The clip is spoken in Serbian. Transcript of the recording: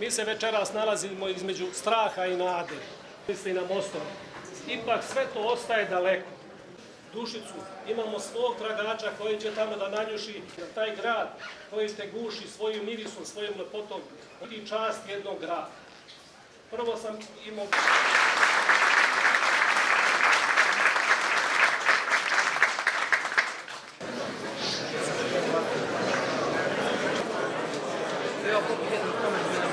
Mi se večeras nalazimo između straha i nade, misli na mostove. Ipak sve to ostaje daleko. Dušicu, imamo svog tragača koji će tamo da naljuši na taj grad koji te guši svojim mirisom, svojim lepotom i čast jednog grada. Prvo sam imao... Evo, poput jednog komendina.